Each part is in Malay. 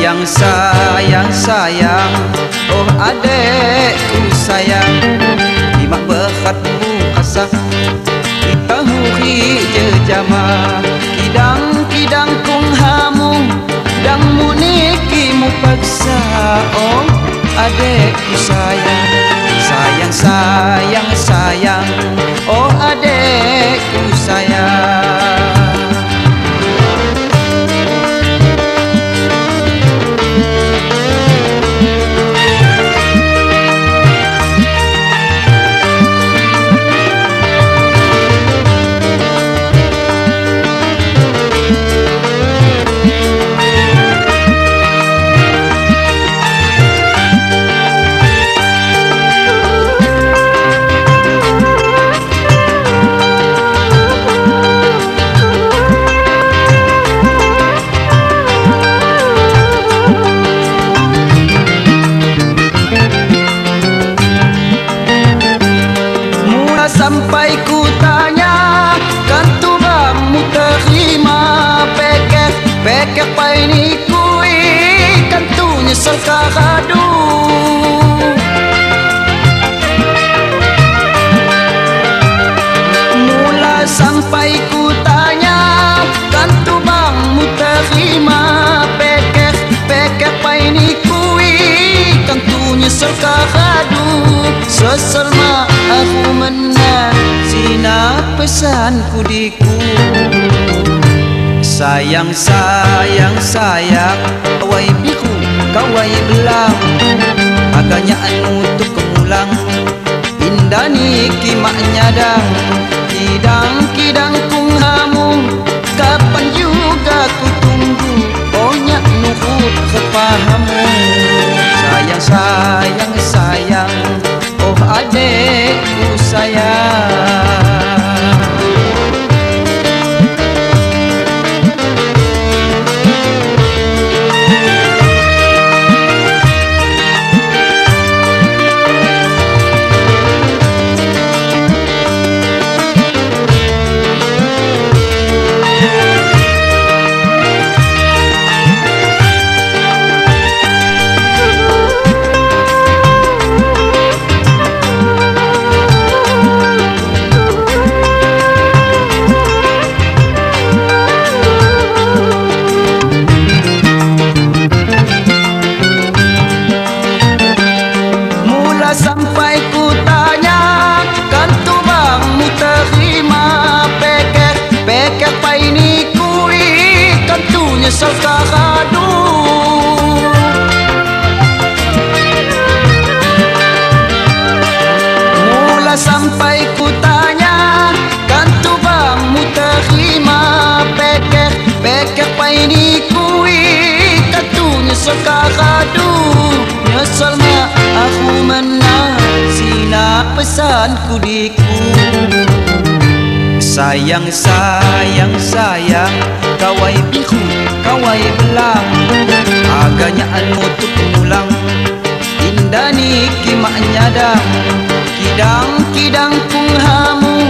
Sayang, sayang, sayang, oh adekku sayang, imak berkhatmu kasah, itahu jejama, kidang-kidang kung hamung, dang munikimu paksa, oh adekku sayang, sayang, sayang, sayang, oh adekku sayang. Sampai ku tanya, kan tu bangmu terima, pekek pai ni kui, kan tu nyesel kakadu. Mula sampai ku tanya, kan tu bangmu terima, pekek pai ni kui, kan tu nyesel kakadu. Sesel ma aku menang, sina pesanku diku. Sayang, sayang, sayang, kawai biku, kawai belang, agaknya anu untuk kemulang, indah ni kimak nyadang, kidang-kidang kung hamung, kapan juga ku tunggu, oh nyak nuhut kepahamu. Sayang, sayang, sayang, oh adekku sayang. Sampai ku tanya, kan tu bangmu terima, pekek pai ni kui, kan tu nyesel kakadu. Mula sampai ku tanya, kan tu bangmu terima, pekek pai ni kui, kan tu nyesel kakadu. Nyesel ma aku menang, sina pesanku diku. Sayang, sayang, sayang, kawai biku, kawai belang, agaknya anu tu pengulang, indah ni kimak nyadang, kidang-kidang kung hamu,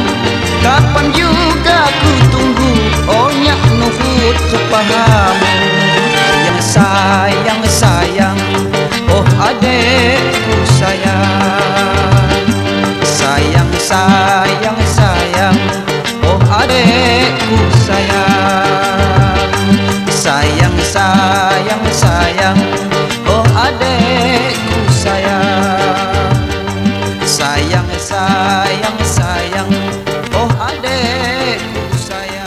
kapan juga ku tunggu, oh nyak nuhut kepahamu. Sayang, sayang, sayang, oh adekku sayang. Sayang, sayang, sayang, oh adekku sayang. Sayang, sayang, sayang, oh adekku sayang. Sayang, sayang, sayang, oh adekku sayang.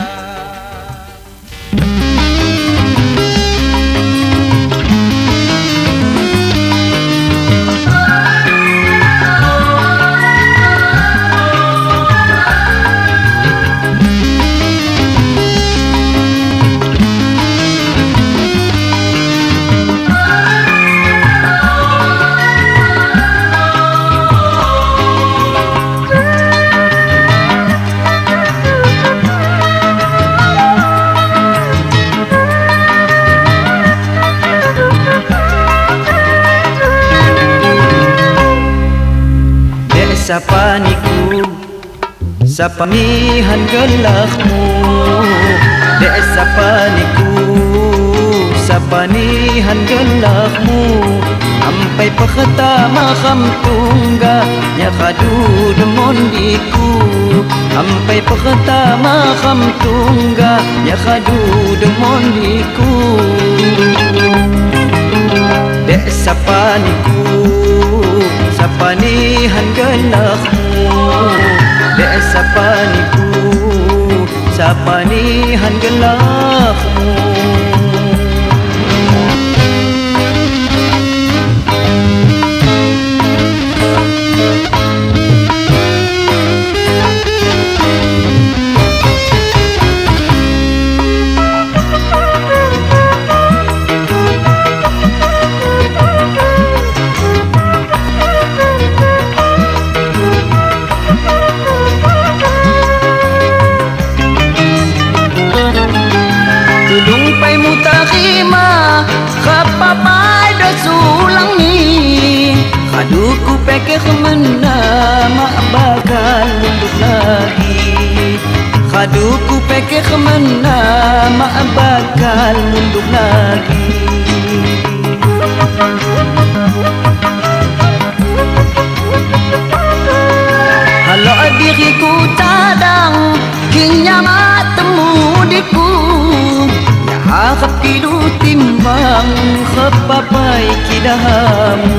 Sapaniku, sapamihan gelakmu, dek sapaniku, sapanihan gelakmu ampai pekhata makam tungga nya kadu demon diku ampai pekhata makam tungga nya kadu demon diku dek sapaniku sapanihan gelakmu dek sapaniku sapanihan gelakmu mutakhima khapapai do sulang ni kaduku pekeh mena mak bakal mundur lagi kaduku pekeh mena mak bakal mundur lagi halo diriku tadang kinya matemu diku akap kidu timbang khapapai kidahamu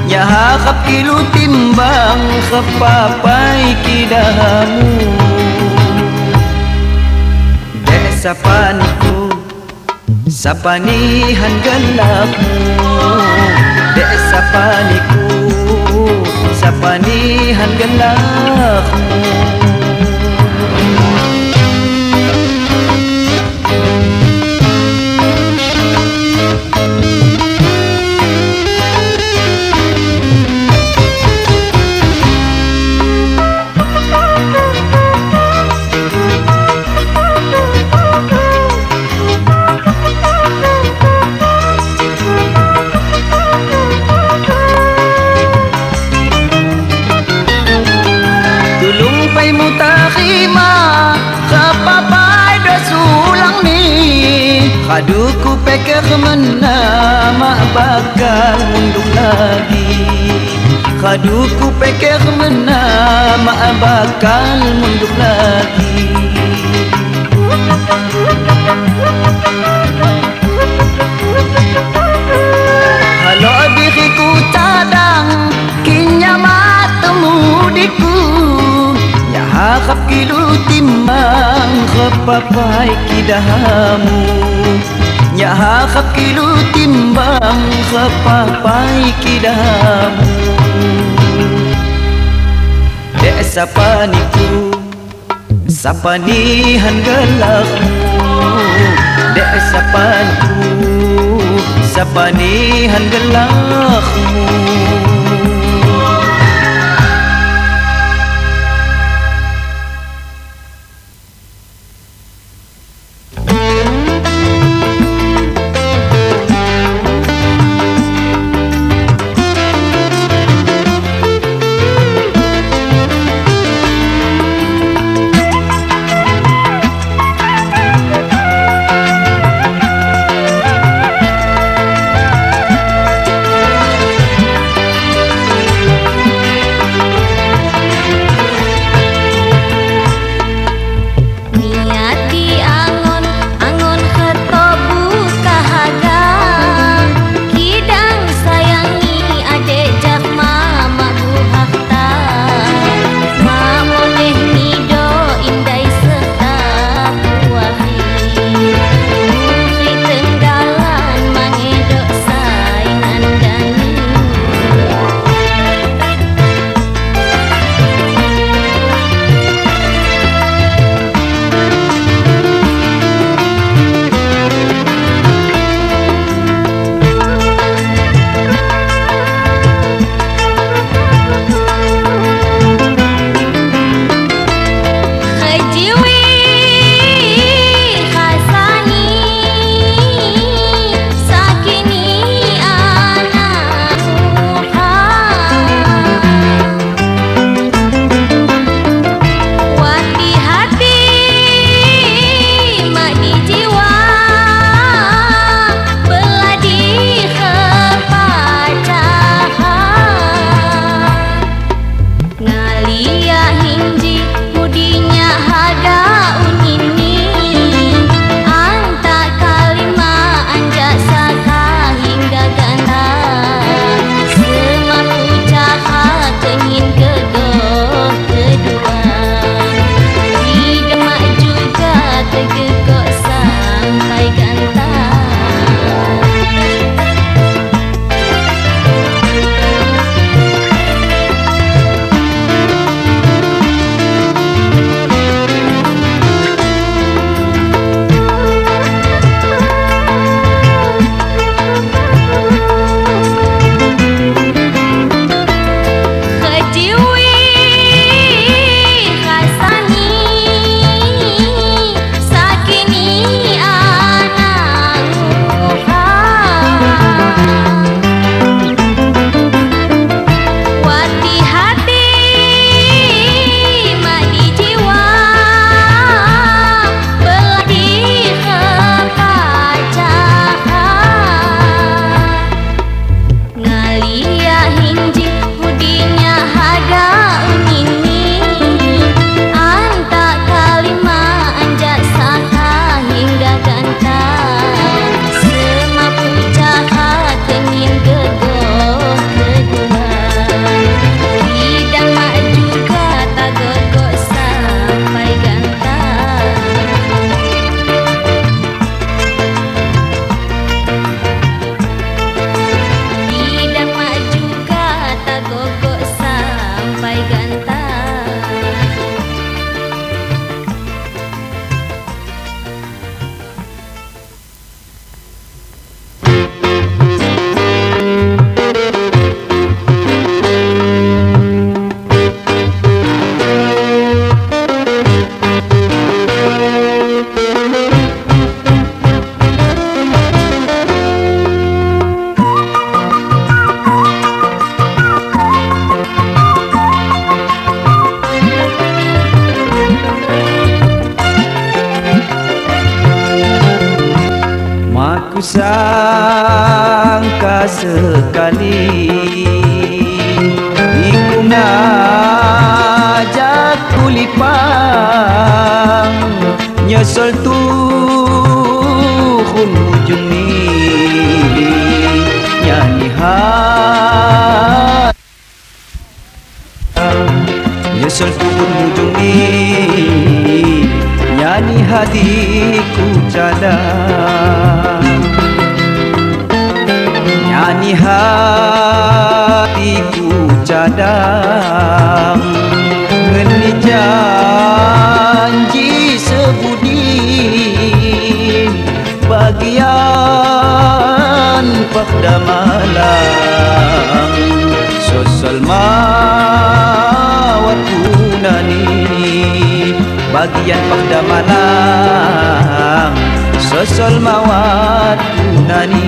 ya akap kidu timbang khapapai kidahamu dek sapaniku sapanihan gelakmu dek sapaniku sapanihan gelakmu mutakhima khapapai do sulang ni kaduku pekeh mena mak bakal mundur lagi kaduku pekeh mena mak bakal mundur lagi halo diriku tadang kinya matemu diku akap kidu timbang khapapai kidahamu nya akap kidu timbang khapapai kidahamu dek sapaniku sapanihan gelakmu dek sapaniku sapanihan gelakmu Maku sangka sekali iku ngajak kulipang nyesel tuhun ujung ni nyanyi nyesel tuhun ujung ni nyanyi hatiku cadang nyanyi hatiku cadang ngeni janji sebudi bagian pada malam sosol mawat punani bagian pada malam sosol mawat punani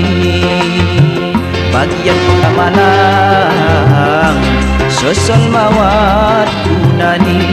bagian pada malam sosol mawat punani.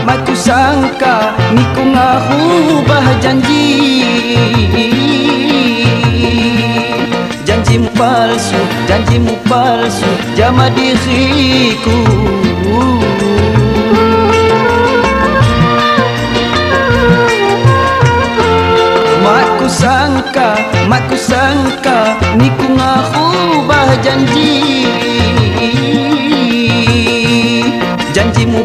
Maku sangka niku ngahubah janji janjimu palsu jama diriku maku sangka niku ngahubah janji janjimu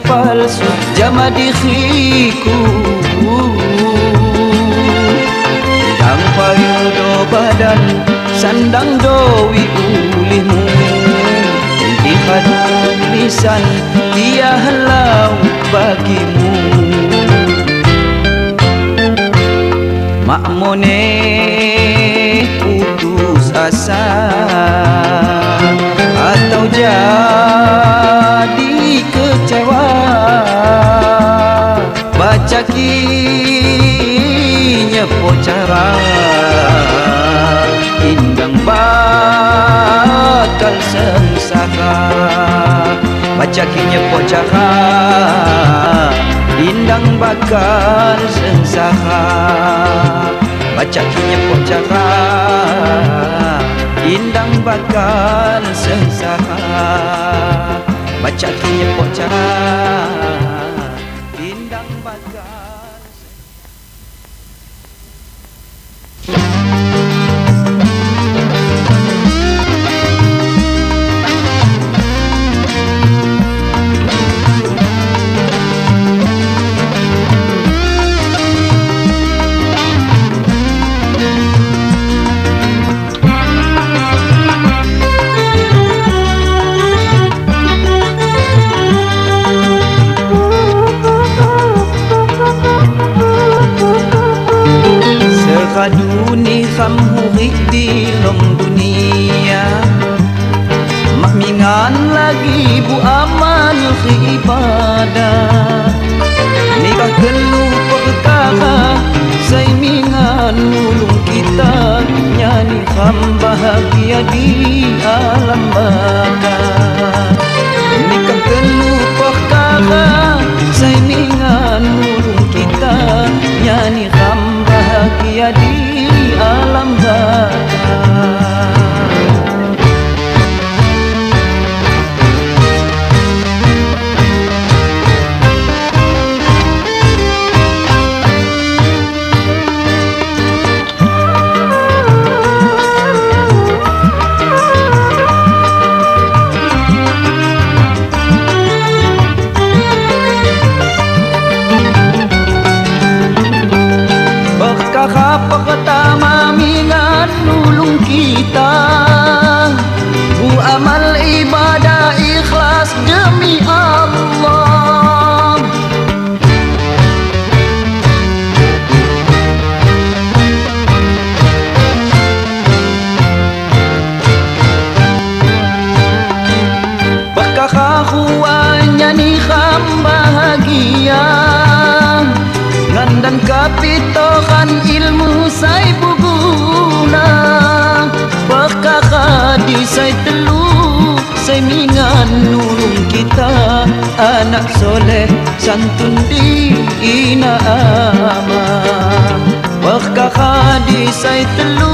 palsu jama diriku dang payudo badan sandang dowi ulihmu dihadung lisan dia halau bagimu makmone putus asa atau jadi kecewa baca kinya pocara indang bakal sengsara baca kinya pocara indang bakal sengsara baca kinya pocara indang bakal sengsara baca kinya pocara indang bakal kaduni kham hurik di long dunia makmingan lagi bu amal ibadah nikah kelu perkara say mingan nulung kita nyanyi kham bahagia di alam baka nikah kelu perkara say mingan nulung kita nyanyi kham bahagia di alam baka. semingan nulung kita, anak soleh santun di ina aman. Wakka khadi sai telu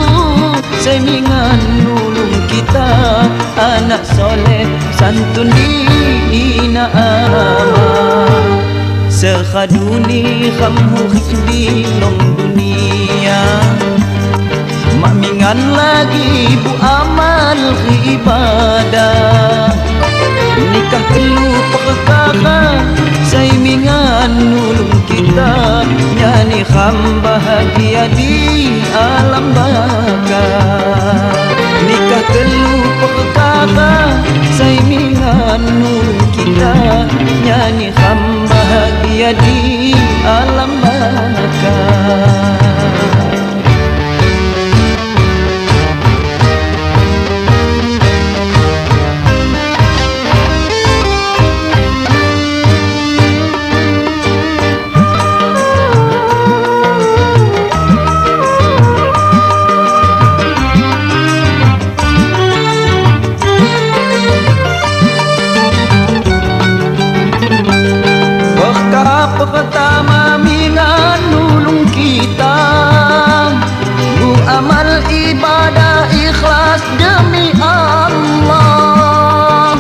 semingan nulung kita, anak soleh santun di ina aman. Sekhaduni khamhu khikdi long dunia, mamingan lagi bu amal ibadah. Nikah telu perkara saimingan nulung kita, nyanyi kham bahagia di alam baka. Nikah telu perkara saimingan nulung kita, nyanyi kham bahagia di alam baka. Pertama mingan nulung kita, bu amal ibadah ikhlas demi Allah.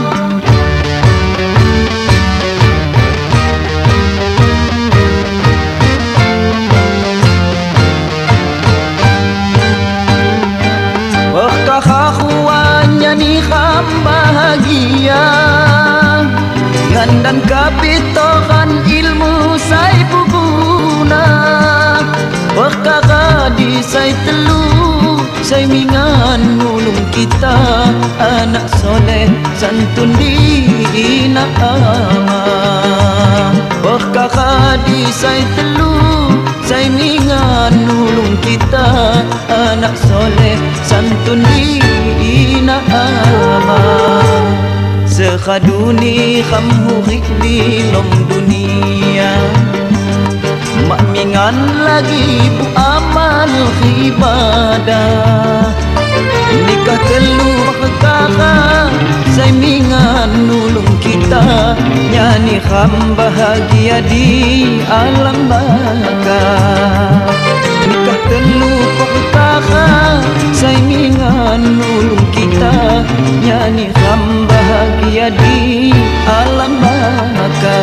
Berkah akhuannya nih kham bahagia, dan kapitokan ilmu sai puguna. Perkara di sai telu saimingan nulung kita, anak soleh santun di ina aman. Perkara di sai telu saimingan nulung kita, anak soleh santun di ina aman. Sekhaduni khamhu khikdi long dunia, mamingan lagi bu amal ibadah. Nikah telu perkara saimingan nulung kita, nyanyi kham bahagia di alam baka. Nikah telu perkara saimingan nulung kita, nyanyi kham bahagia di alam baka.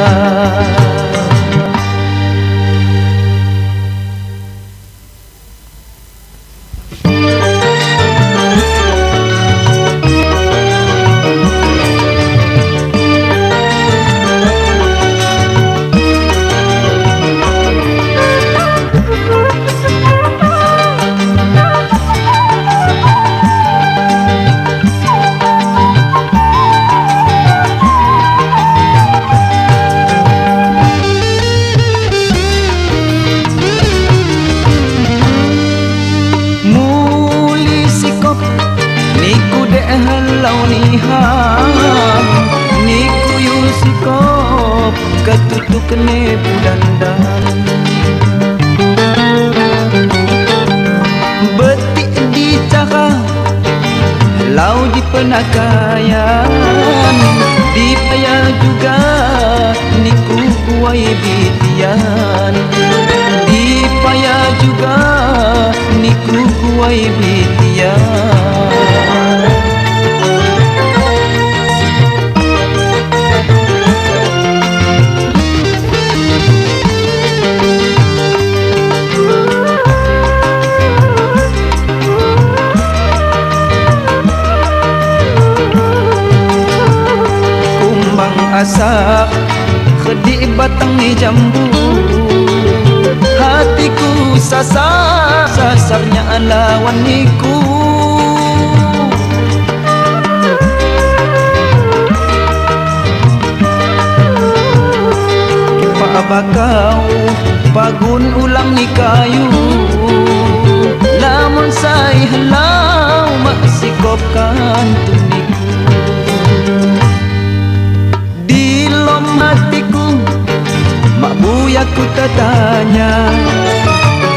Niku yusikop ketutuk ne bulandan, betik di cara lau di penakayan, dipaya juga niku kuai bitian, dipaya juga niku kuai bitian. Asa khedi batang ni jambu, hatiku sasar, sasarnya lawan niku. Kipa bakau pagun ulang ni kayu, lamun sai halau maksikopkan tuniku. Hatiku mak buya ku tertanya,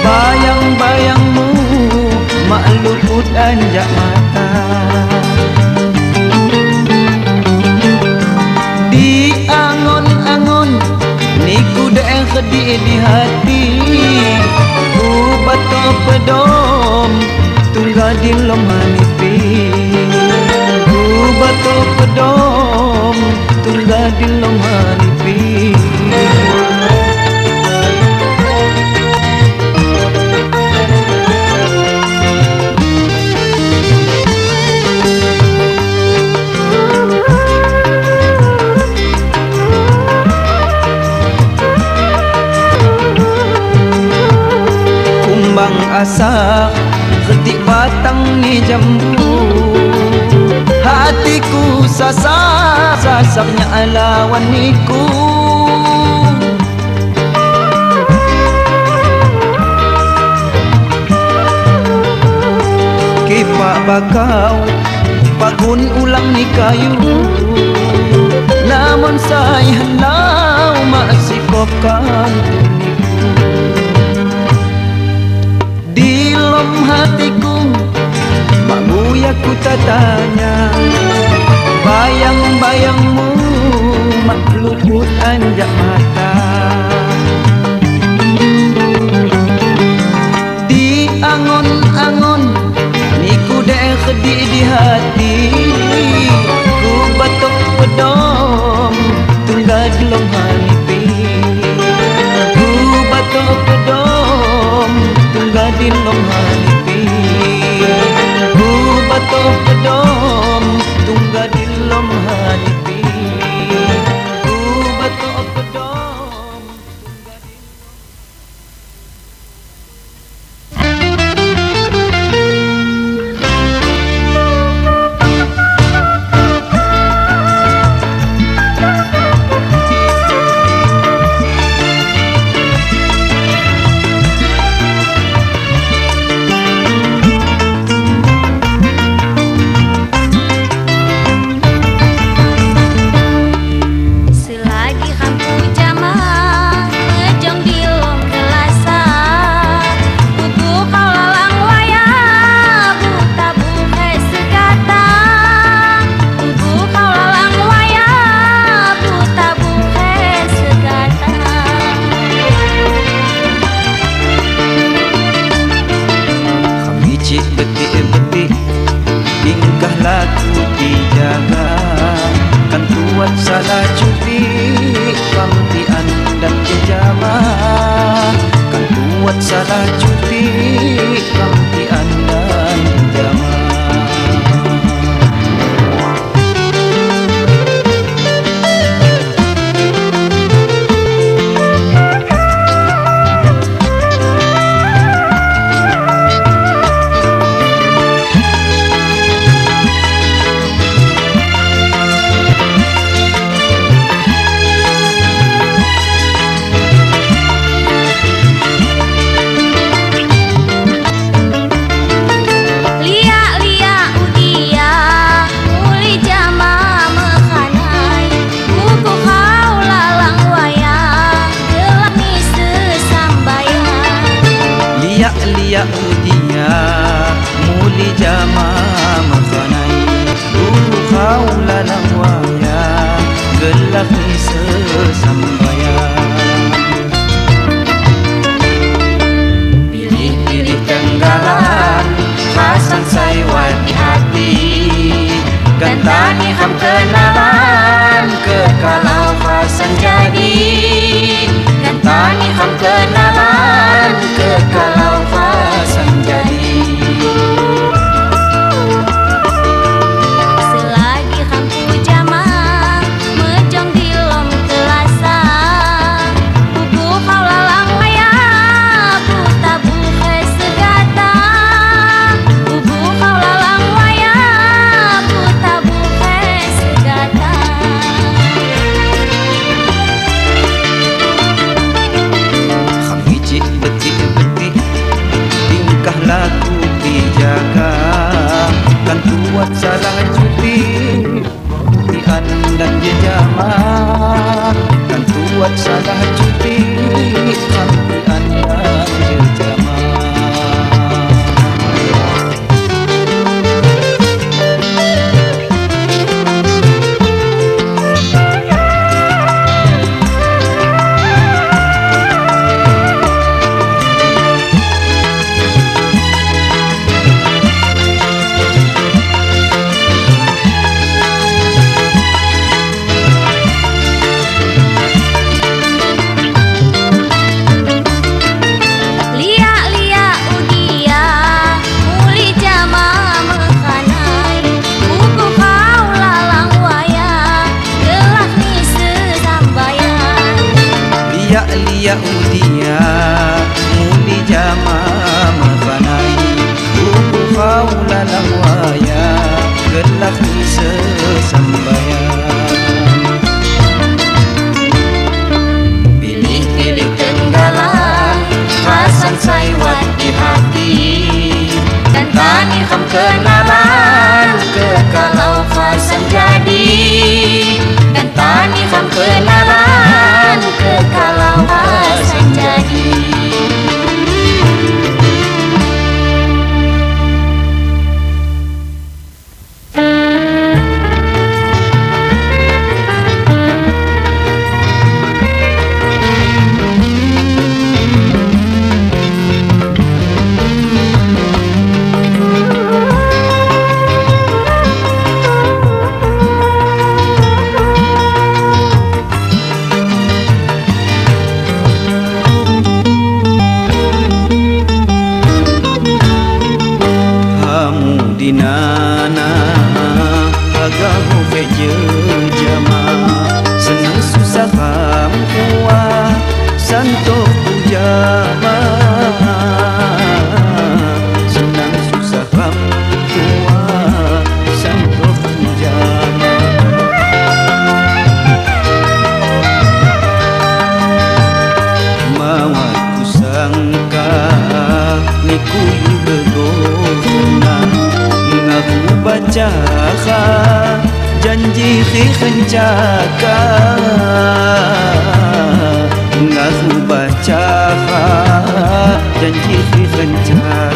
bayang-bayangmu mak luput anjak mata. rasa sasaknya alawan niku. Kipak bakau pagun ulang ni kayu, namun saya hendak masih kokan di lom hatiku. Mabuya ku tatanya bayang-bayangmu mak luput anjak mata. Di angon-angon niku dek khedi di hati, ku batok pedom tunggad lom hanipi. Ku batok pedom tunggad di lom hanipi. Ku batok pedom tunggad di lom hanipi. Ku batok pedom tunggad di betik-betik tingkah laku dijaga, kan tuat salah cuti pamtian dan jejama. Kan tuat salah cuti pamtian dan jejama. Liak udia muli jama makanai, kau lalang waya gelak ni sesambaya. Pilih-pilih tenggalan Hasan saiwat di hati, gantani ham kenalan kekalau Hasan jadi. Gantani ham kenalan kekalau Hasan jadi. Selagi hampu jama mejong di lom kelasa, bubu kau lalang waya ku tabu segata. Bubu kau lalang waya ku tabu segata. Hamicik betik-betik tingkah laku dijaga, kan tuat salah cuti tian dan jejama. Kan tuat salah cuti tian dan jejama. Liak udia muli jama makanai, bubu kau lalang waya gelak ni sesambaya. gaho keje jama senang susah kampuwa santo pujama senang susah kampuwa santo pujama mawat kusangka nikuyu begona ngaku baca janji kencaka ngaku baca janji kencaka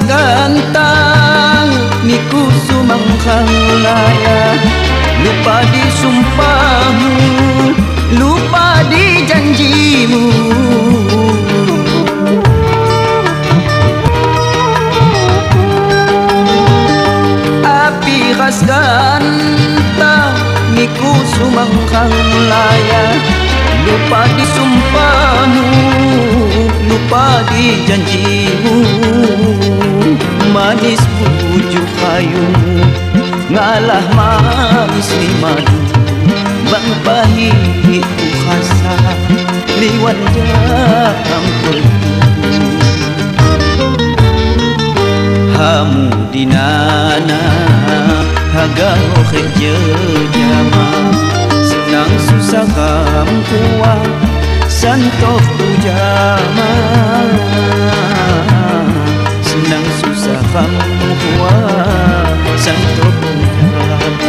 gantang niku sumangkang laya lupa di sumpahmu lupa di janjimu api khas gantang niku sumangkang laya lupa di sumpahmu lupa di janjimu manis bujuk kayumu ngalah manis ni madu bang pahit ku khasa liwan jam perlu hamu dinana haga kerja jama senang susah kampuwa santoh pujama senang susah kampuwa santoh pujama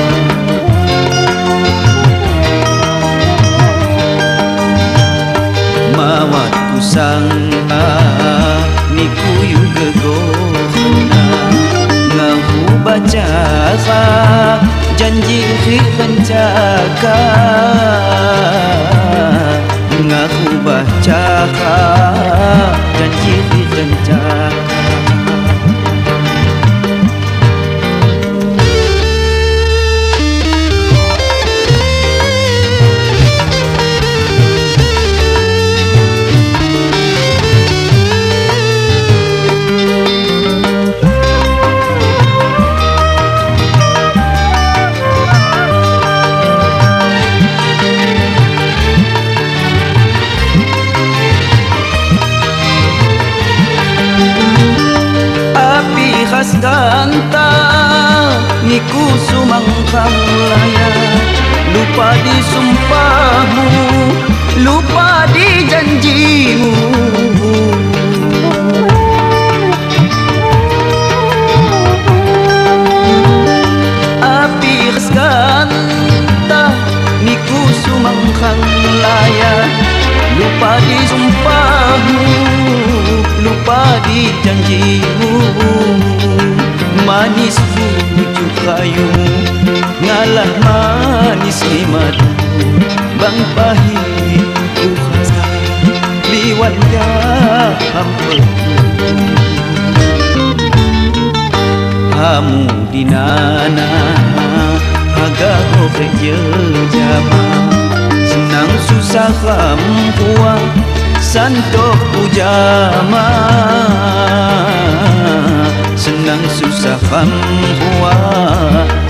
mawat kusangka niku yuga gohna ngahu baca janji kencaka ngaku baca janji kencaka khas gantang niku sumangkang laya lupa di sumpahmu lupa di janjimu api khas gantang niku sumangkang laya lupa di sumpahmu lupa di janjimu manis bujuk kayumu ngalah manis ni madu bang pahit ku khasa liwat jam perlu hamu dinana haga kerja jama senang susah kampuwa santoh pujama senang susah kampuwa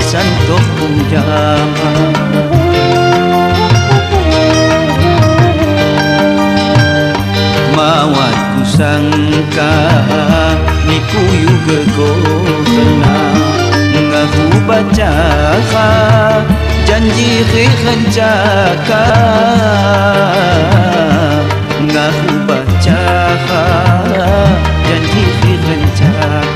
santoh pujama mawat kusangka niku yuga gohna ngaku baca janji kencaka ngaku baca janji kencaka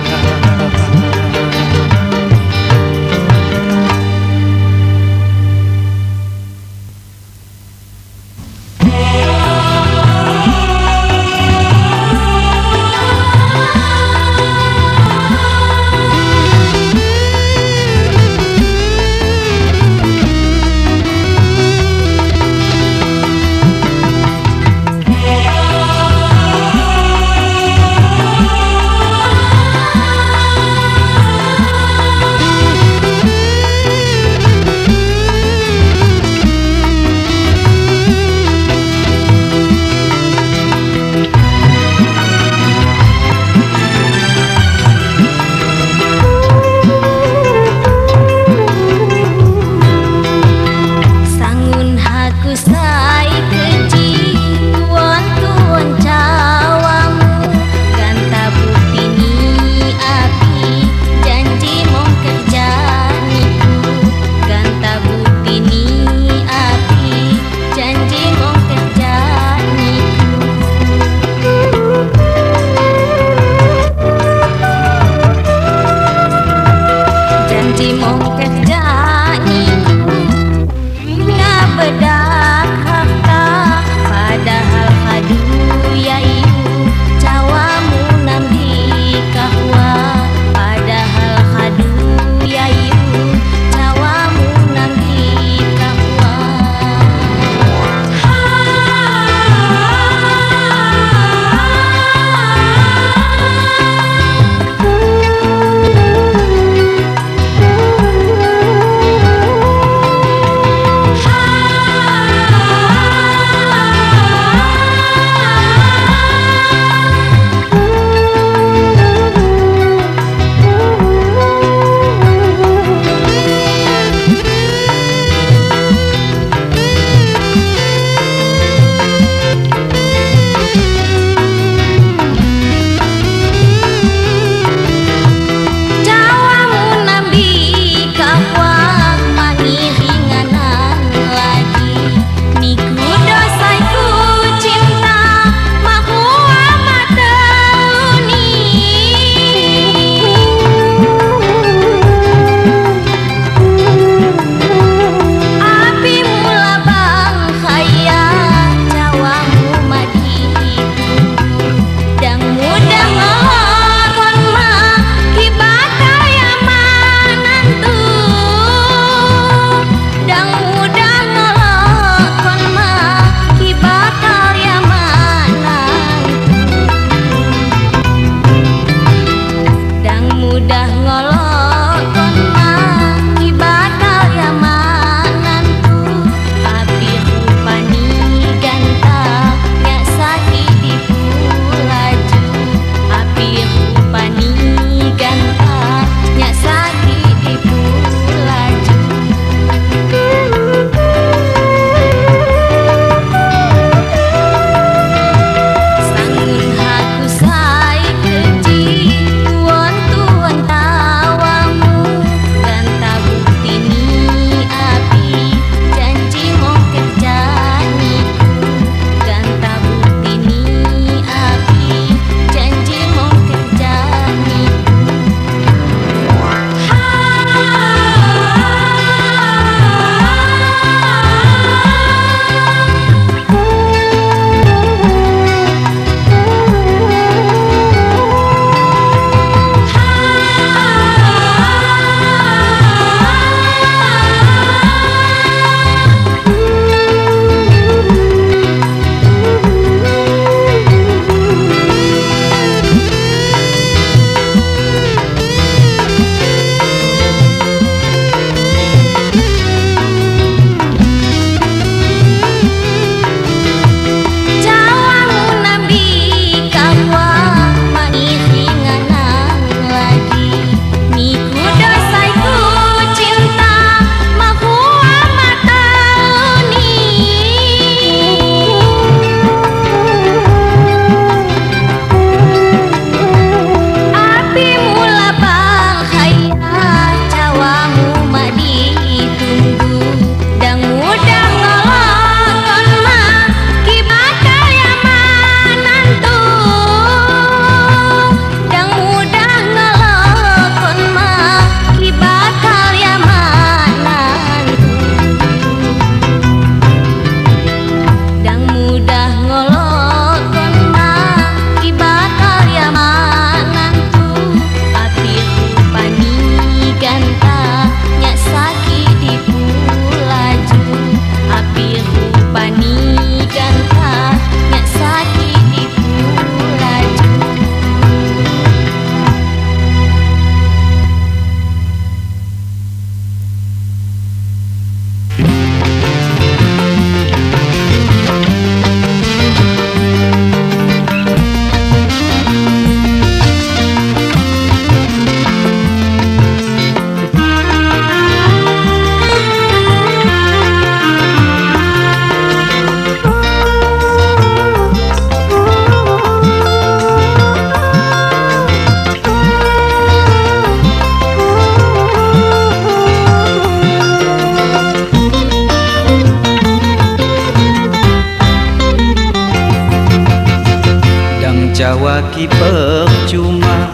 Jawa ki percuma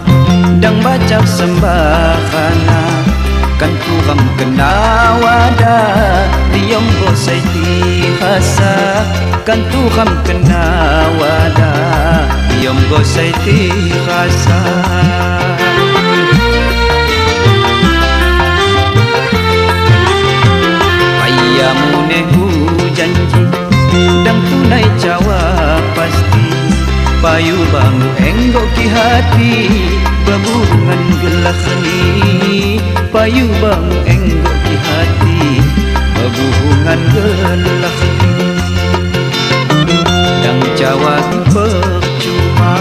dang baca sembahana kan kurang kena wada Diam gosai ti khasa Kantu kham kena wada Diam gosai ti khasa Ayamunehu janji Dan tunai jawab pasti Payu bangu enggok ki hati Babungan gelak ni Payu bangu enggok ki hati Babungan gelak ni Dan jawab percuma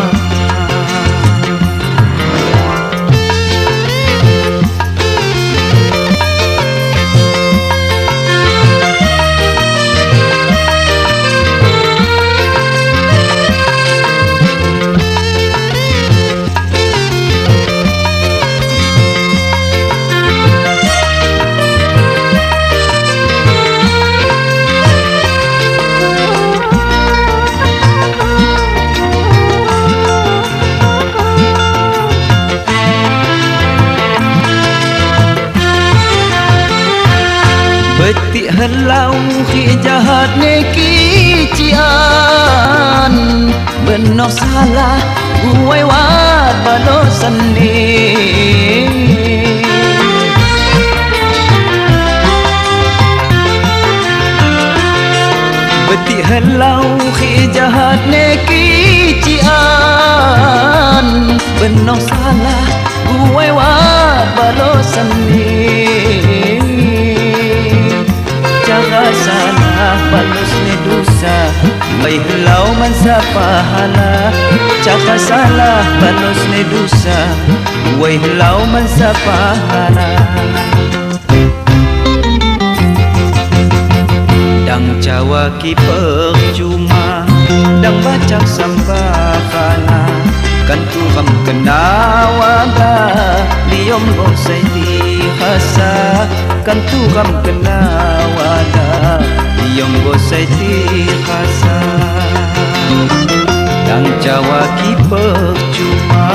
Betik helau khi jahat neki cian Benar salah guai wat balosan ni Betik helau khi jahat neki cian Benar salah guai wat balosan ni Cara salah balus ni dosa Baik helau mansa pahala Cara salah balus ni dosa Baik helau mansa pahala Dang cawa ki percuma Dang baca sambahana Kan turam kena wada Liom gosai di khasa Kan turam kena wada Liom gosai di khasa Dang jawa ki percuma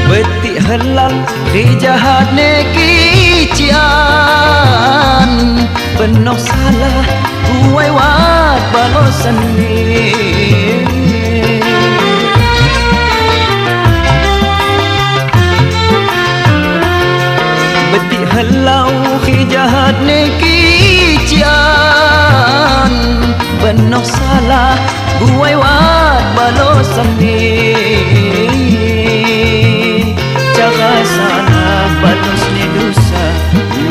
Betik helang khi jahat neki cian Benar salah guai wat balosan ni Betik helau khi jahat neki cian Benar salah guai wat balosan ni Cara salah balus ni dosa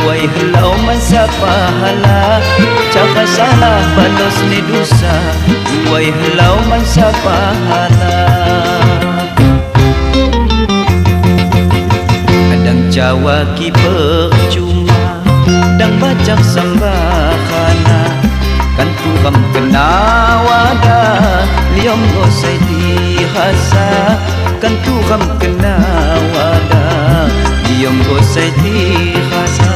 Wai helau mansa pahala Cara salah balus ni dosa Wai helau mansa pahala Kadang jawa ki percuma Dang baca sambahana Kan turam kena wada Liom gosai di khasa Kan turam kena wada Diam gosai di khasa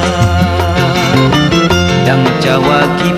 Dang jawa ki